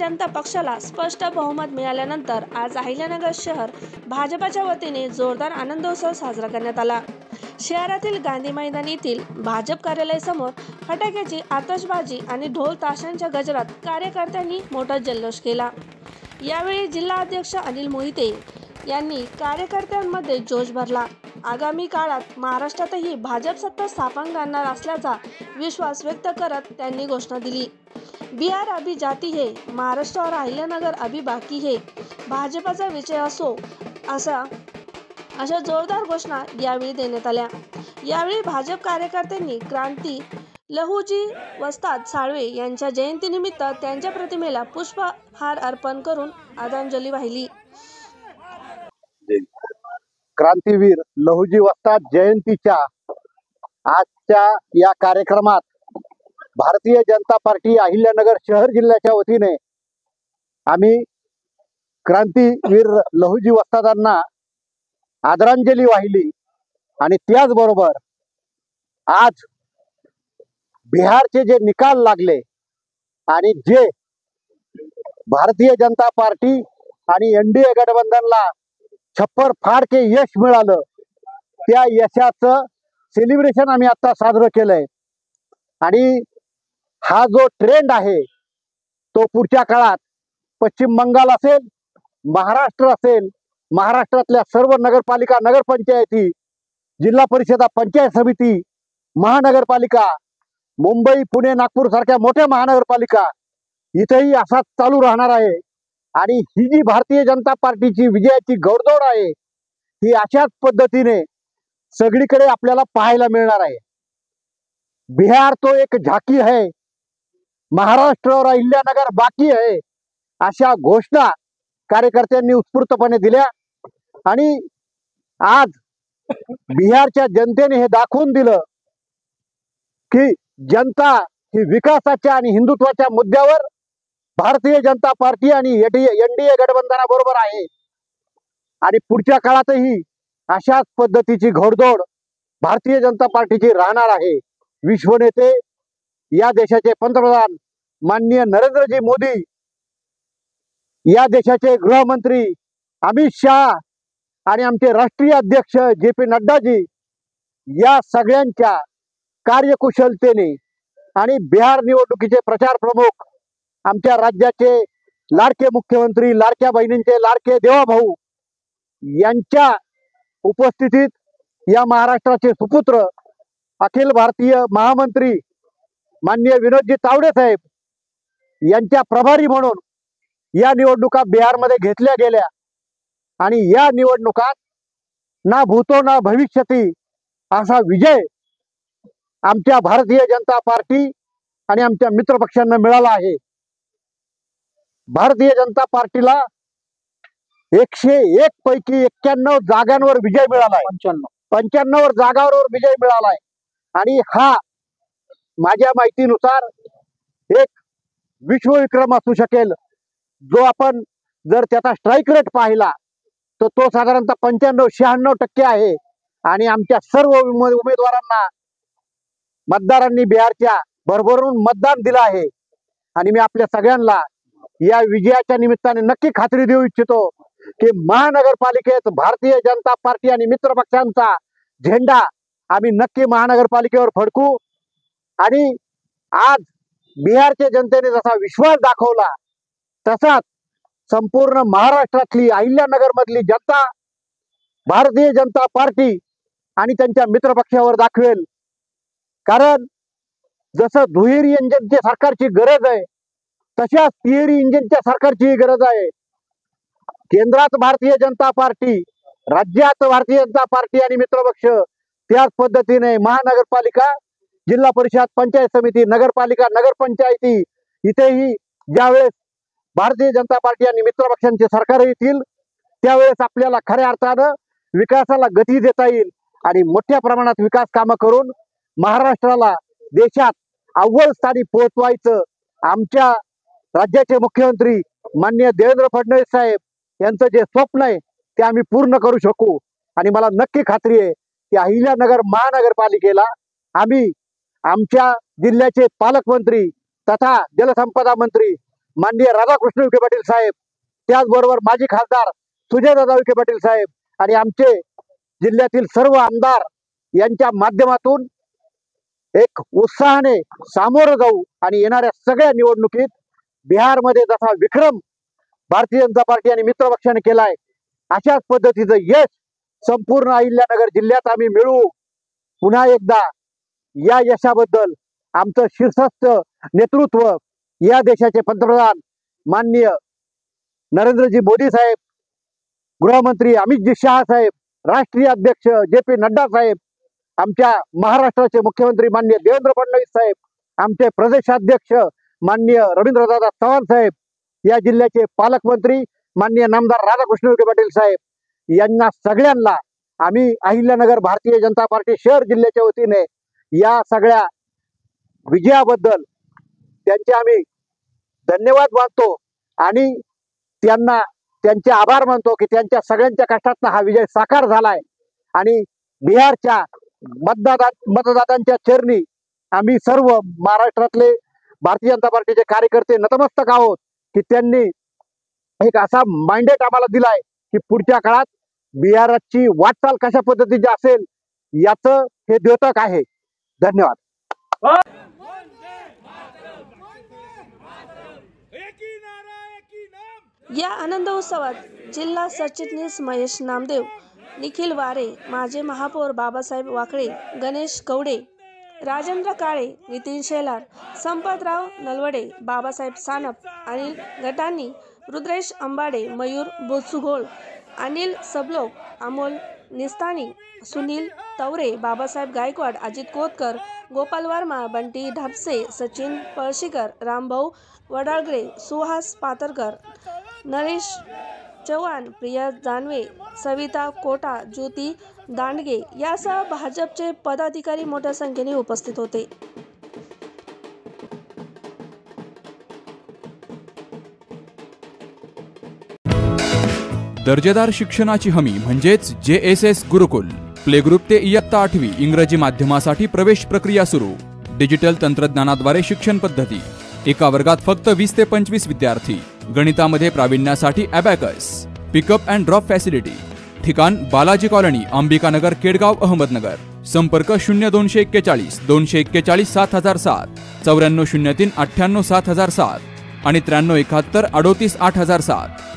जनता पक्षाला स्पष्ट बहुमत मिळाल्यानंतर आज अहिल्यानगर शहर भाजपाच्या वतीने जोरदार आनंदोत्सव साजरा करण्यात आला। शहरातील गांधी मैदान येथील भाजप कार्यालयासमोर फटाक्याची आतषबाजी आणि ढोल ताशांच्या गजरात कार्यकर्त्यांनी मोठा जल्लोष केला। यावेळी जिल्हाध्यक्ष अनिल मोहिते यांनी कार्यकर्त्यांमध्ये जोश भरला। आगामी काळात महाराष्ट्रातही भाजप सत्ता स्थापन करणार असल्याचा विश्वास व्यक्त करत त्यांनी घोषणा दिली। बिहार अभी जाती है, महाराष्ट्र और अहिल्यानगर अभी बाकी है, भाजपाचा विजय असो अशा जोरदार घोषणा यावेळी देण्यात आल्या। यावेळी भाजप कार्यकर्त्यांनी क्रांती लहुजी वस्ताद साळवे यांच्या जयंतीनिमित्त त्यांच्या प्रतिमेला पुष्पहार अर्पण करून आदरांजली वाहिली। क्रांतीवीर लहुजी वस्ताद जयंतीच्या आजच्या या कार्यक्रमात भारतीय जनता पार्टी अहिल्यानगर शहर जिल्ह्याच्या वतीने आम्ही क्रांतीवीर लहुजी वस्तादांना आदरांजली वाहिली आणि त्याचबरोबर आज बिहारचे जे निकाल लागले आणि जे भारतीय जनता पार्टी आणि एनडीए गठबंधनला छप्पर फाड के यश मिळालं, त्या यशाचं सेलिब्रेशन आम्ही आता साजरं केलंय। आणि हा जो ट्रेंड आहे तो पुढच्या काळात पश्चिम बंगाल असेल, महाराष्ट्र असेल, महाराष्ट्रातल्या सर्व नगरपालिका, नगरपंचायती, जिल्हा परिषदा, पंचायत समिती, महानगरपालिका, मुंबई, पुणे, नागपूर सारख्या मोठ्या महानगरपालिका इथेही असाच चालू राहणार आहे। आणि ही जी भारतीय जनता पार्टीची विजयाची घोडदौड आहे ही अशाच पद्धतीने सगळीकडे आपल्याला पाहायला मिळणार आहे। बिहार तो एक झाकी है, महाराष्ट्र और अहिल्यानगर बाकी है, अशा घोषणा कार्यकर्त्यांनी उत्स्फूर्तपणे दिल्या। आणि आज बिहारच्या जनतेने हे दाखवून दिलं की जनता ही विकासाच्या आणि हिंदुत्वाच्या मुद्द्यावर भारतीय जनता पार्टी आणि एनडीए गठबंधनाबरोबर आहे। आणि पुढच्या काळातही अशाच पद्धतीची घोडदौड भारतीय जनता पार्टीची राहणार आहे। विश्वनेते, या देशाचे पंतप्रधान माननीय नरेंद्रजी मोदी, या देशाचे गृहमंत्री अमित शाह आणि आमचे राष्ट्रीय अध्यक्ष जे.पी. नड्डाजी या सगळ्यांच्या कार्यकुशलतेने आणि बिहार निवडणुकीचे प्रचार प्रमुख आमच्या राज्याचे लाडके मुख्यमंत्री, लाडक्या बहिणींचे लाडके देवाभाऊ यांच्या उपस्थितीत या महाराष्ट्राचे सुपुत्र अखिल भारतीय महामंत्री माननीय विनोदजी तावडे साहेब यांच्या प्रभारी म्हणून या निवडणुका बिहारमध्ये घेतल्या गेल्या। आणि या निवडणुकात ना भूतो ना भविष्यती असा विजय आमच्या भारतीय जनता पार्टी आणि आमच्या मित्रपक्षांना मिळाला आहे। भारतीय जनता पार्टीला 101 पैकी 91 जागांवर विजय मिळाला आहे। 95 जागांवर विजय मिळाला आहे। आणि हा माझ्या माहितीनुसार एक विश्वविक्रम असू शकेल, जो आपण जर त्याचा स्ट्राइक रेट पाहिला तर तो साधारणतः 95-96% आहे। आणि आमच्या सर्व उमेदवारांना मतदारांनी बिहारच्या भरभरून मतदान दिलं आहे। आणि मी आपल्या सगळ्यांना या विजयाच्या निमित्ताने नक्की खात्री देऊ इच्छितो की महानगरपालिकेत भारतीय जनता पार्टी आणि मित्रपक्षांचा झेंडा आम्ही नक्की महानगरपालिकेवर फडकू। आणि आज बिहारच्या जनतेने जसा विश्वास दाखवला तसाच संपूर्ण महाराष्ट्रातली अहिल्यानगर मधली जनता भारतीय जनता पार्टी आणि त्यांच्या मित्रपक्षावर दाखवेल। कारण जसं दुहेरी इंजिनच्या सरकारची गरज आहे तशाच तिहेरी इंजिनच्या सरकारची गरज आहे। केंद्रात भारतीय जनता पार्टी, राज्यात भारतीय जनता पार्टी आणि मित्रपक्ष, त्याच पद्धतीने महानगरपालिका, जिल्हा परिषद, पंचायत समिती, नगरपालिका, नगरपंचायती इथेही ज्यावेळेस भारतीय जनता पार्टी आणि मित्रपक्षांचे सरकार येतील त्यावेळेस आपल्याला खऱ्या अर्थानं विकासाला गती देता येईल आणि मोठ्या प्रमाणात विकास कामं करून महाराष्ट्राला देशात अव्वल स्थानी पोहोचवायचं आमच्या राज्याचे मुख्यमंत्री माननीय देवेंद्र फडणवीस साहेब यांचं जे स्वप्न आहे ते आम्ही पूर्ण करू शकू। आणि मला नक्की खात्री आहे की अहिल्यानगर महानगरपालिकेला आम्ही आमच्या जिल्ह्याचे पालकमंत्री तथा जलसंपदा मंत्री माननीय राधाकृष्ण विखे पाटील साहेब, त्याचबरोबर माजी खासदार सुजयदादा विखे पाटील साहेब आणि आमचे जिल्ह्यातील सर्व आमदार यांच्या माध्यमातून एक उत्साहाने सामोरं जाऊ आणि येणाऱ्या सगळ्या निवडणुकीत बिहारमध्ये जसा विक्रम भारतीय जनता पार्टी आणि मित्र पक्षाने केलाय अशाच पद्धतीचं यश संपूर्ण अहिल्यानगर जिल्ह्यात आम्ही मिळवू. पुन्हा एकदा या यशाबद्दल आमचं शीर्षस्थ नेतृत्व या देशाचे पंतप्रधान माननीय नरेंद्रजी मोदी साहेब, गृहमंत्री अमितजी शहा साहेब, राष्ट्रीय अध्यक्ष JP नड्डा साहेब, आमच्या महाराष्ट्राचे मुख्यमंत्री माननीय देवेंद्र फडणवीस साहेब, आमचे प्रदेशाध्यक्ष माननीय रवींद्रदादा चव्हाण साहेब, या जिल्ह्याचे पालकमंत्री माननीय नामदार राधाकृष्ण विखे पाटील साहेब, यांना सगळ्यांना आम्ही अहिल्यानगर भारतीय जनता पार्टी शहर जिल्ह्याच्या वतीने या सगळ्या विजयाबद्दल त्यांचे आम्ही धन्यवाद मानतो आणि त्यांना त्यांचे आभार मानतो की त्यांच्या सगळ्यांच्या कष्टातून हा विजय साकार झालाय. आणि बिहारच्या मतदातांच्या चरणी आम्ही सर्व महाराष्ट्रातले भारतीय जनता पार्टीचे कार्यकर्ते नतमस्तक आहोत की त्यांनी एक असा माइंडेट आम्हाला दिलाय की पुढच्या काळात बिहाराची वाटचाल कशा पद्धतीची असेल याचं हे द्योतक आहे. धन्यवाद. या आनंद उत्सवात जिल्हा सरचिटणीस महेश नामदेव, निखिल वारे, माजी महापौर बाबासाहेब वाकळे, गणेश कवडे, राजेंद्र काळे, नितीन शेलार, संपतराव नलवडे, बाबासाहेब सानप, अनिल गटानी, रुद्रेश अंबाडे, मयूर बोचुघोळ, अनिल सबलोक, अमोल निस्तानी, सुनील तवरे, बाबासाहेब गायकवाड, अजित कोतकर, गोपाल वर्मा, बंटी ढापसे, सचिन पळशीकर, रामभाऊ वडाळगरे, सुहास पातरकर, नरेश चव्हाण, प्रिया जानवे, सविता कोटा, ज्योती दांडगे यासह भाजपचे पदाधिकारी मोठ्या संख्येने उपस्थित होते. दर्जेदार शिक्षणाची हमी म्हणजेच JSS गुरुकुल. प्ले ग्रुप ते इयत्ता 8वी इंग्रजी माध्यमासाठी प्रवेश प्रक्रिया सुरू. डिजिटल तंत्रज्ञानाद्वारे शिक्षण पद्धती. एका वर्गात फक्त 20 ते 25 विद्यार्थी. गणितामध्ये प्रावीण्यासाठी abacus. Pickup and drop facility. ठिकाण बालाजी कॉलनी, अंबिकानगर, केडगाव, अहमदनगर. संपर्क 0241 241 7007, 9403 98 7007 आणि 9371 38 8007.